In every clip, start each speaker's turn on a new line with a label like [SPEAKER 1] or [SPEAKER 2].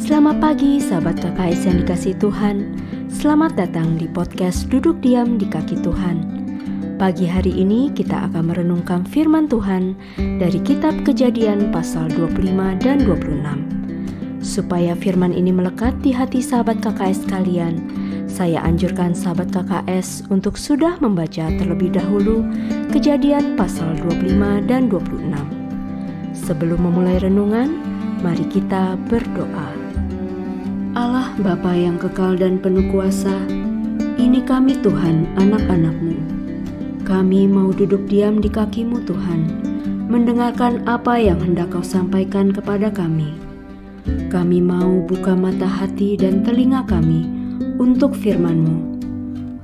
[SPEAKER 1] Selamat pagi sahabat KKS yang dikasihi Tuhan. Selamat datang di podcast Duduk Diam di Kaki Tuhan. Pagi hari ini kita akan merenungkan firman Tuhan dari kitab Kejadian pasal 25 dan 26. Supaya firman ini melekat di hati sahabat KKS kalian, saya anjurkan sahabat KKS untuk sudah membaca terlebih dahulu Kejadian pasal 25 dan 26. Sebelum memulai renungan, mari kita berdoa. Allah Bapa yang kekal dan penuh kuasa, ini kami Tuhan, anak-anak-Mu. Kami mau duduk diam di kaki-Mu Tuhan, mendengarkan apa yang hendak Kau sampaikan kepada kami. Kami mau buka mata hati dan telinga kami untuk firman-Mu.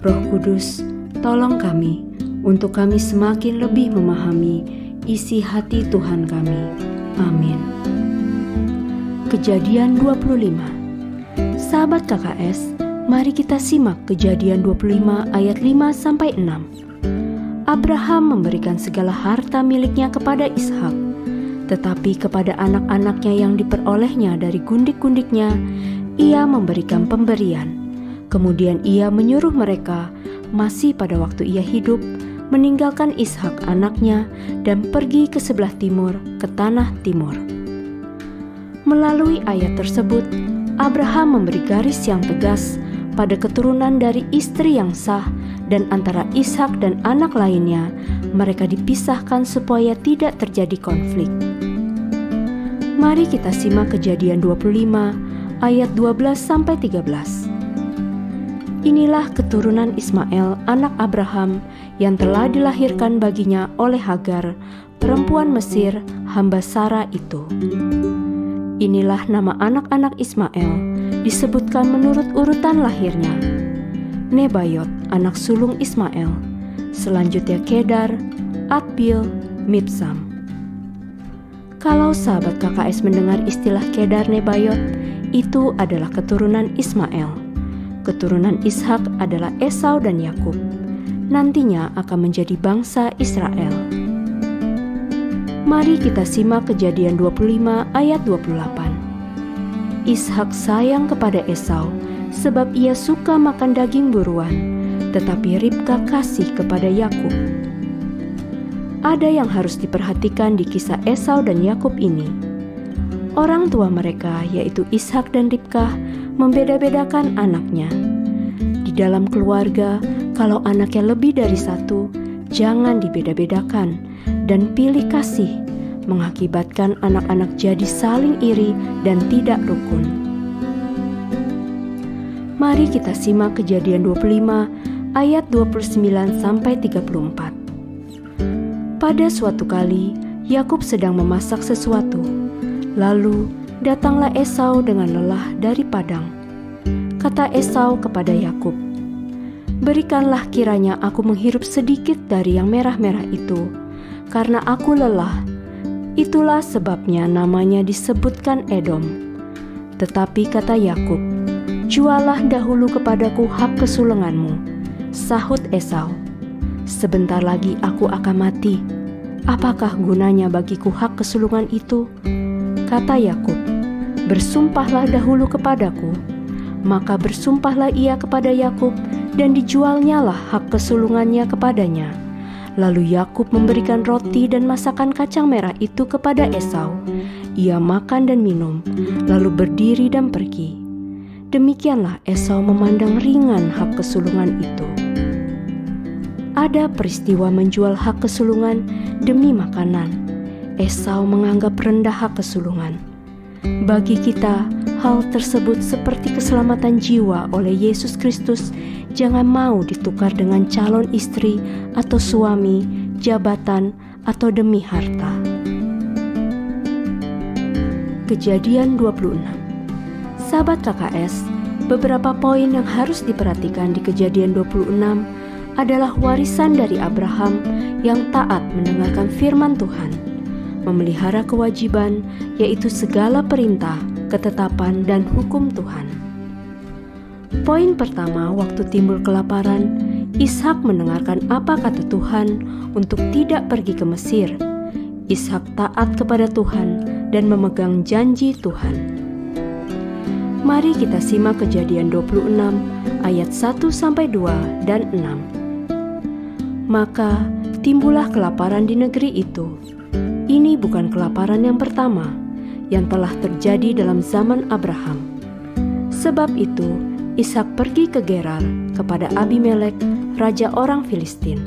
[SPEAKER 1] Roh Kudus, tolong kami untuk kami semakin lebih memahami isi hati Tuhan kami. Amin. Kejadian 25. Sahabat KKS, mari kita simak Kejadian 25 ayat 5-6. Abraham memberikan segala harta miliknya kepada Ishak, tetapi kepada anak-anaknya yang diperolehnya dari gundik-gundiknya, ia memberikan pemberian. Kemudian ia menyuruh mereka, masih pada waktu ia hidup, meninggalkan Ishak anaknya dan pergi ke sebelah timur, ke tanah timur. Melalui ayat tersebut, Abraham memberi garis yang tegas pada keturunan dari istri yang sah, dan antara Ishak dan anak lainnya mereka dipisahkan supaya tidak terjadi konflik. Mari kita simak Kejadian 25 ayat 12-13. Inilah keturunan Ismail anak Abraham yang telah dilahirkan baginya oleh Hagar, perempuan Mesir, hamba Sarah itu. Inilah nama anak-anak Ismail, disebutkan menurut urutan lahirnya. Nebayot, anak sulung Ismail. Selanjutnya Kedar, Adbil, Mibsam. Kalau sahabat KKS mendengar istilah Kedar Nebayot, itu adalah keturunan Ismail. Keturunan Ishak adalah Esau dan Yakub. Nantinya akan menjadi bangsa Israel. Mari kita simak Kejadian 25 ayat 28. Ishak sayang kepada Esau sebab ia suka makan daging buruan, tetapi Ribka kasih kepada Yakub. Ada yang harus diperhatikan di kisah Esau dan Yakub ini. Orang tua mereka, yaitu Ishak dan Ribka, membeda-bedakan anaknya. Di dalam keluarga, kalau anaknya lebih dari satu, jangan dibeda-bedakan dan pilih kasih, mengakibatkan anak-anak jadi saling iri dan tidak rukun. Mari kita simak Kejadian 25 ayat 29-34. Pada suatu kali, Yakub sedang memasak sesuatu. Lalu datanglah Esau dengan lelah dari padang. Kata Esau kepada Yakub, "Berikanlah kiranya aku menghirup sedikit dari yang merah-merah itu, karena aku lelah." Itulah sebabnya namanya disebutkan Edom. Tetapi kata Yakub, "Jualah dahulu kepadaku hak kesulunganmu." Sahut Esau, "Sebentar lagi aku akan mati. Apakah gunanya bagiku hak kesulungan itu?" Kata Yakub, "Bersumpahlah dahulu kepadaku." Maka bersumpahlah ia kepada Yakub, dan dijualnyalah hak kesulungannya kepadanya. Lalu Yakub memberikan roti dan masakan kacang merah itu kepada Esau. Ia makan dan minum, lalu berdiri dan pergi. Demikianlah Esau memandang ringan hak kesulungan itu. Ada peristiwa menjual hak kesulungan demi makanan. Esau menganggap rendah hak kesulungan. Bagi kita, hal tersebut seperti keselamatan jiwa oleh Yesus Kristus jangan mau ditukar dengan calon istri atau suami, jabatan, atau demi harta. Kejadian 26. Sahabat KKS, beberapa poin yang harus diperhatikan di Kejadian 26 adalah warisan dari Abraham yang taat mendengarkan firman Tuhan, memelihara kewajiban, yaitu segala perintah, ketetapan, dan hukum Tuhan. Poin pertama, waktu timbul kelaparan, Ishak mendengarkan apa kata Tuhan untuk tidak pergi ke Mesir. Ishak taat kepada Tuhan dan memegang janji Tuhan. Mari kita simak Kejadian 26 ayat 1-2 dan 6. Maka timbullah kelaparan di negeri itu. Ini bukan kelaparan yang pertama yang telah terjadi dalam zaman Abraham. Sebab itu Ishak pergi ke Gerar kepada Abimelek, raja orang Filistin.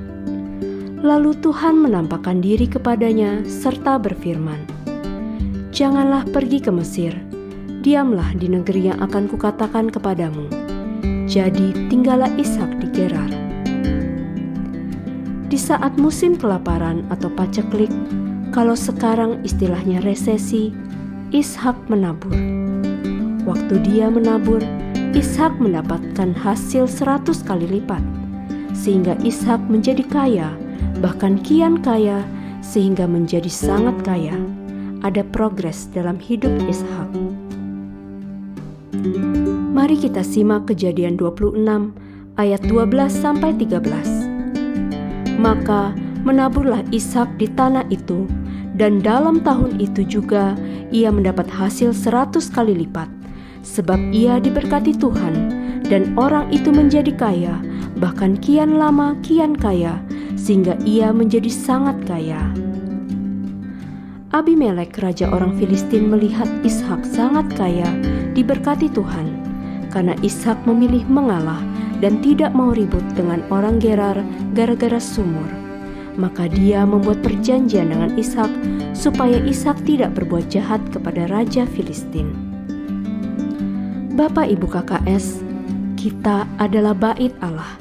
[SPEAKER 1] Lalu Tuhan menampakkan diri kepadanya serta berfirman, "Janganlah pergi ke Mesir, diamlah di negeri yang akan kukatakan kepadamu." Jadi tinggallah Ishak di Gerar. Di saat musim kelaparan atau paceklik, kalau sekarang istilahnya resesi, Ishak menabur. Waktu dia menabur, Ishak mendapatkan hasil 100 kali lipat, sehingga Ishak menjadi kaya, bahkan kian kaya, sehingga menjadi sangat kaya. Ada progres dalam hidup Ishak. Mari kita simak Kejadian 26 ayat 12-13. Maka menaburlah Ishak di tanah itu, dan dalam tahun itu juga ia mendapat hasil 100 kali lipat, sebab ia diberkati Tuhan, dan orang itu menjadi kaya, bahkan kian lama kian kaya, sehingga ia menjadi sangat kaya. Abimelek, raja orang Filistin, melihat Ishak sangat kaya, diberkati Tuhan, karena Ishak memilih mengalah dan tidak mau ribut dengan orang Gerar gara-gara sumur. Maka dia membuat perjanjian dengan Ishak supaya Ishak tidak berbuat jahat kepada raja Filistin. Bapak Ibu KKS, kita adalah bait Allah.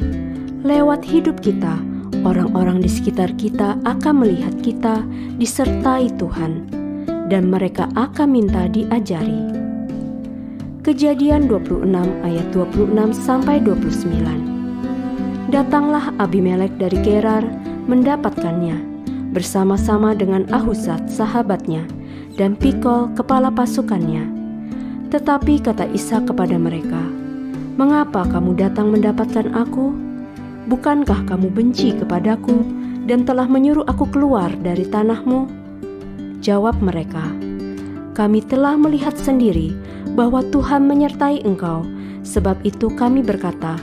[SPEAKER 1] Lewat hidup kita, orang-orang di sekitar kita akan melihat kita disertai Tuhan, dan mereka akan minta diajari. Kejadian 26 ayat 26-29. Datanglah Abimelek dari Gerar mendapatkannya, bersama-sama dengan Ahuzat sahabatnya, dan Pikol kepala pasukannya. Tetapi kata Ishak kepada mereka, "Mengapa kamu datang mendapatkan aku? Bukankah kamu benci kepadaku dan telah menyuruh aku keluar dari tanahmu?" Jawab mereka, "Kami telah melihat sendiri bahwa Tuhan menyertai engkau, sebab itu kami berkata,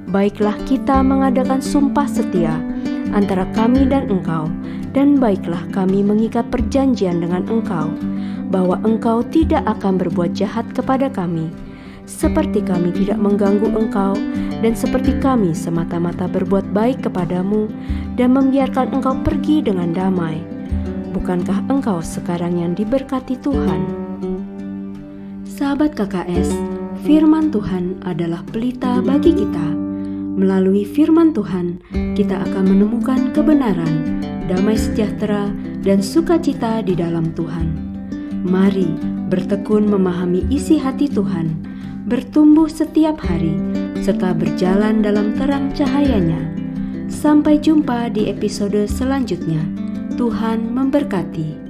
[SPEAKER 1] baiklah kita mengadakan sumpah setia antara kami dan engkau, dan baiklah kami mengikat perjanjian dengan engkau, bahwa engkau tidak akan berbuat jahat kepada kami, seperti kami tidak mengganggu engkau, dan seperti kami semata-mata berbuat baik kepadamu, dan membiarkan engkau pergi dengan damai. Bukankah engkau sekarang yang diberkati Tuhan?" Sahabat KKS, firman Tuhan adalah pelita bagi kita. Melalui firman Tuhan, kita akan menemukan kebenaran, damai sejahtera, dan sukacita di dalam Tuhan. Mari bertekun memahami isi hati Tuhan, bertumbuh setiap hari, serta berjalan dalam terang cahayanya. Sampai jumpa di episode selanjutnya. Tuhan memberkati.